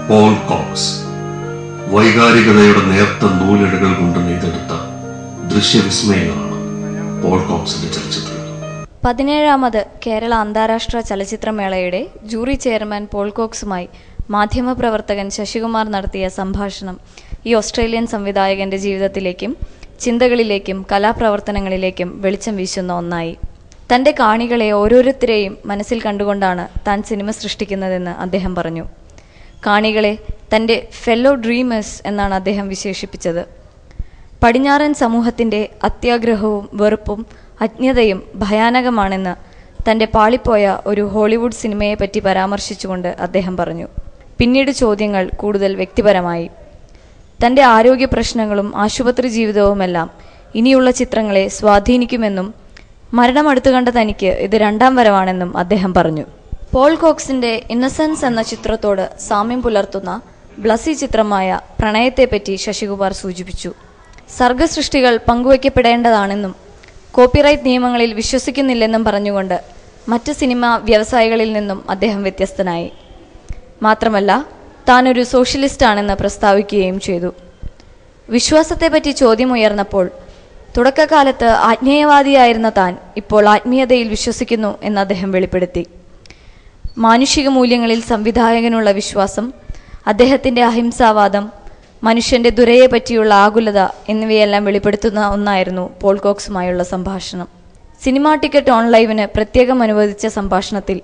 Paul Cox വൈകാരികതയുടെ നേർത്ത നൂലിഴകൾ കൊണ്ട് നെയ്തെടുത്ത ദൃശ്യവിസ്മയങ്ങളാണ് Paul കോക്സിന്റെ ചലച്ചിത്രങ്ങൾ. 17ാമത് കേരള അന്താരാഷ്ട്ര ചലച്ചിത്രമേളയുടെ ജൂറി ചെയർമാൻ പോൾ കോക്സുമായി മാധ്യമപ്രവർത്തകൻ ശശികുമാർ നടത്തിയ സംഭാഷണം ഈ ഓസ്ട്രേലിയൻ സംവിധായകന്റെ ജീവിതത്തിലേക്കും ചിന്തകളിലേക്കും കലാപ്രവർത്തനങ്ങളിലേക്കും വെളിച്ചം വീശുന്ന ഒന്നായി. തൻ്റെ കാണികളെ ഓരോരുത്തരെയും മനസ്സിൽ കണ്ടുകൊണ്ടാണ് താൻ സിനിമ സൃഷ്ടിക്കുന്നതെന്ന് അദ്ദേഹം പറഞ്ഞു. കാണികളെ തൻ്റെ ഫെല്ലോ ഡ്രീമേഴ്സ് എന്നാണ് അദ്ദേഹം വിശേഷിപ്പിച്ചത്. പടിഞ്ഞാറൻ സമൂഹത്തിൻ്റെ അത്യാഗ്രഹവും വെറുപ്പും അജ്ഞതയും ഭയാനകമാണെന്ന് തൻ്റെ പാളിപ്പോയ ഒരു ഹോളിവുഡ് സിനിമയെപ്പറ്റി പരാമർശിച്ചുകൊണ്ട് അദ്ദേഹം പറഞ്ഞു. പിന്നീട് ചോദ്യങ്ങൾ കൂടുതൽ വ്യക്തിപരമായി. തൻ്റെ ആരോഗ്യ പ്രശ്നങ്ങളും ആശുപത്രി ജീവിതവുമെല്ലാം ഇനിയുള്ള ചിത്രങ്ങളെ സ്വാധീനിക്കുമെന്നും മരണമടുത്തു കണ്ട തനിക്ക് ഇത് 2ാം വരവാണെന്നും അദ്ദേഹം പറഞ്ഞു. പോൾ കോക്സിൻ്റെ ഇന്നസെൻസ് എന്ന ചിത്രത്തോട് സാമ്യം പുലർത്തുന്ന ബ്ലസി ചിത്രമായ പ്രണയത്തെപ്പറ്റി ശശികുമാർ സൂചിപ്പിച്ചു. സർഗസൃഷ്ടികൾ പങ്കുവയ്ക്കപ്പെടേണ്ടതാണെന്നും കോപ്പിറൈറ്റ് നിയമങ്ങളിൽ വിശ്വസിക്കുന്നില്ലെന്നും പറഞ്ഞുകൊണ്ട് മറ്റ് സിനിമാ വ്യവസായികളിൽ നിന്നും അദ്ദേഹം വ്യത്യസ്തനായി. മാത്രമല്ല താനൊരു സോഷ്യലിസ്റ്റാണെന്ന് പ്രസ്താവിക്കുകയും ചെയ്തു. വിശ്വാസത്തെപ്പറ്റി ചോദ്യമുയർന്നപ്പോൾ തുടക്കകാലത്ത് ആജ്ഞേയവാദിയായിരുന്ന താൻ ഇപ്പോൾ ആത്മീയതയിൽ വിശ്വസിക്കുന്നു എന്ന് അദ്ദേഹം വെളിപ്പെടുത്തി. മാനുഷിക മൂല്യങ്ങളിൽ സംവിധായകനുള്ള വിശ്വാസം, അദ്ദേഹത്തിൻ്റെ അഹിംസാവാദം, മനുഷ്യൻ്റെ ദുരയെ പറ്റിയുള്ള ആകുലത എന്നിവയെല്ലാം വെളിപ്പെടുത്തുന്ന ഒന്നായിരുന്നു പോൾ കോക്സുമായുള്ള സംഭാഷണം. സിനിമാ ടിക്കറ്റ് ഓൺലൈവിന് പ്രത്യേകം അനുവദിച്ച സംഭാഷണത്തിൽ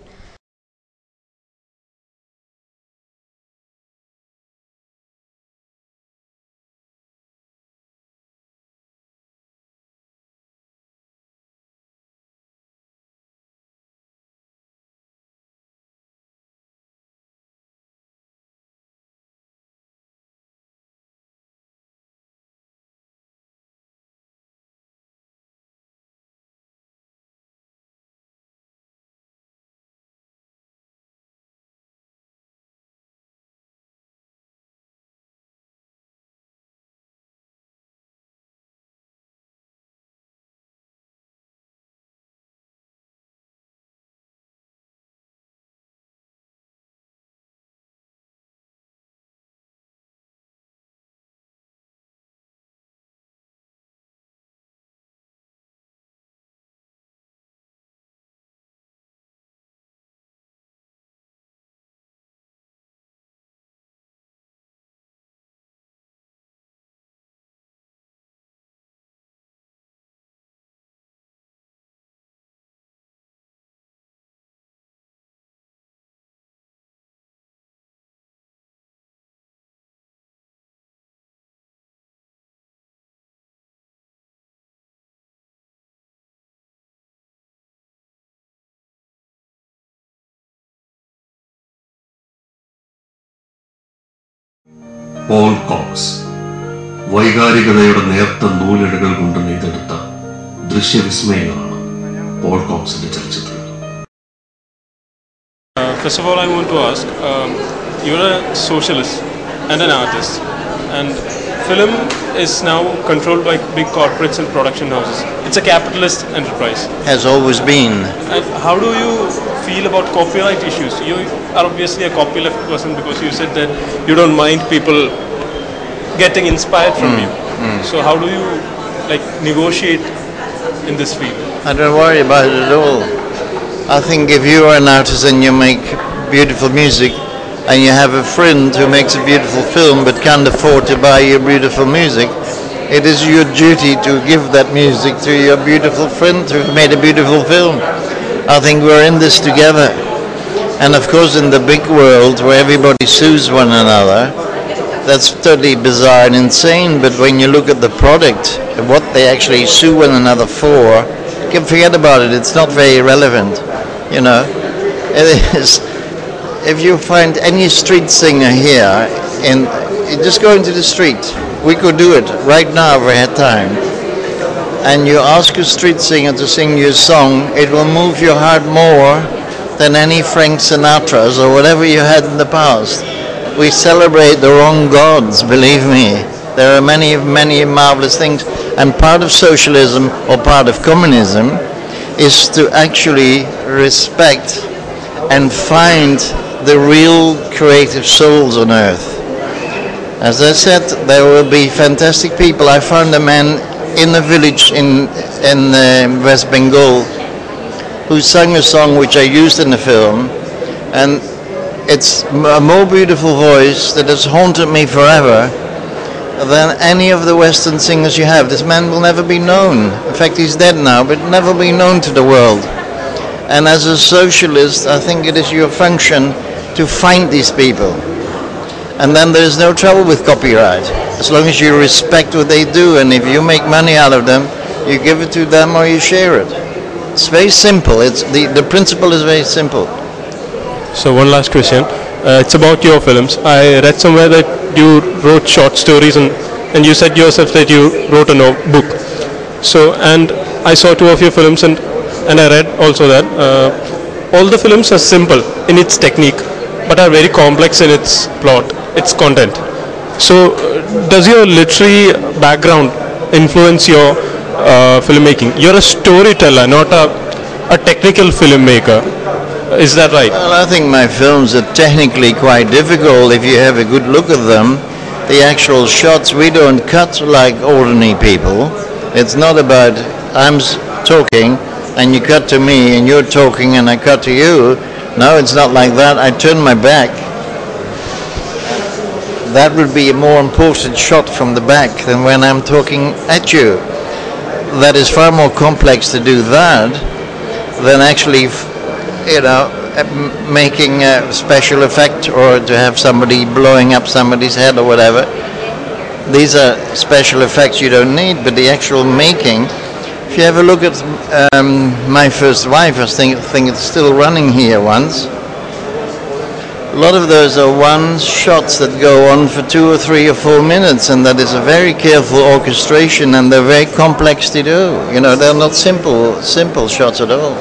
പോൾ കോക്സ് വൈകാരികതയുടെ നേർത്ത നൂലിഴകൾ കൊണ്ട് നെയ്തെടുത്ത ദൃശ്യവിസ്മയങ്ങളാണ് പോൾ കോക്സിന്റെ ചലച്ചിത്രങ്ങൾ. First of all, I want to ask, you're a socialist and an artist, and film is now controlled by big corporates and production houses. It's a capitalist enterprise. Has always been. And how do you feel about copyright issues? You are obviously a copyleft person because you said that you don't mind people getting inspired from you. So how do you negotiate in this field? I don't worry about it at all. I think if you are an artist and you make beautiful music and you have a friend who makes a beautiful film but can't afford to buy your beautiful music, it is your duty to give that music to your beautiful friend who made a beautiful film. I think we're in this together. And of course in the big world where everybody sues one another, that's totally bizarre and insane, but when you look at the product, what they actually sue one another for, you can forget about it. It's not very relevant, you know. It is, if you find any street singer here, you just go into the street. We could do it right now if we had time. And you ask a street singer to sing you a song, it will move your heart more than any Frank Sinatra's or whatever you had in the past. We celebrate the wrong gods, believe me. There are many, many marvelous things. And part of socialism or part of communism is to actually respect and find the real creative souls on earth. As I said, there will be fantastic people. I found a man in a village in West Bengal who sang a song which I used in the film, and it's a more beautiful voice that has haunted me forever than any of the Western singers you have. This man will never be known. In fact, he's dead now, but never be known to the world. And as a socialist, I think it is your function to find these people. And then there's no trouble with copyright, as long as you respect what they do, and if you make money out of them, you give it to them or you share it. It's very simple. The principle is very simple. So one last question. It's about your films. I read somewhere that you wrote short stories, and you said yourself that you wrote a book. So, and I saw 2 of your films, and I read also that all the films are simple in its technique, but are very complex in its plot, its content. So, does your literary background influence your filmmaking? You're a storyteller, not a technical filmmaker. Is that right? Well, I think my films are technically quite difficult if you have a good look at them. The actual shots, we don't cut like ordinary people. It's not about I'm talking and you cut to me and you're talking and I cut to you. No, it's not like that. I turn my back. That would be a more important shot from the back than when I'm talking at you. That is far more complex to do that than actually, making a special effect or to have somebody blowing up somebody's head or whatever. These are special effects you don't need, but the actual making, if you have a look at My First Wife, I think it's still running here once. A lot of those are one shots that go on for 2 or 3 or 4 minutes, and that is a very careful orchestration, and they're very complex to do. They're not simple shots at all.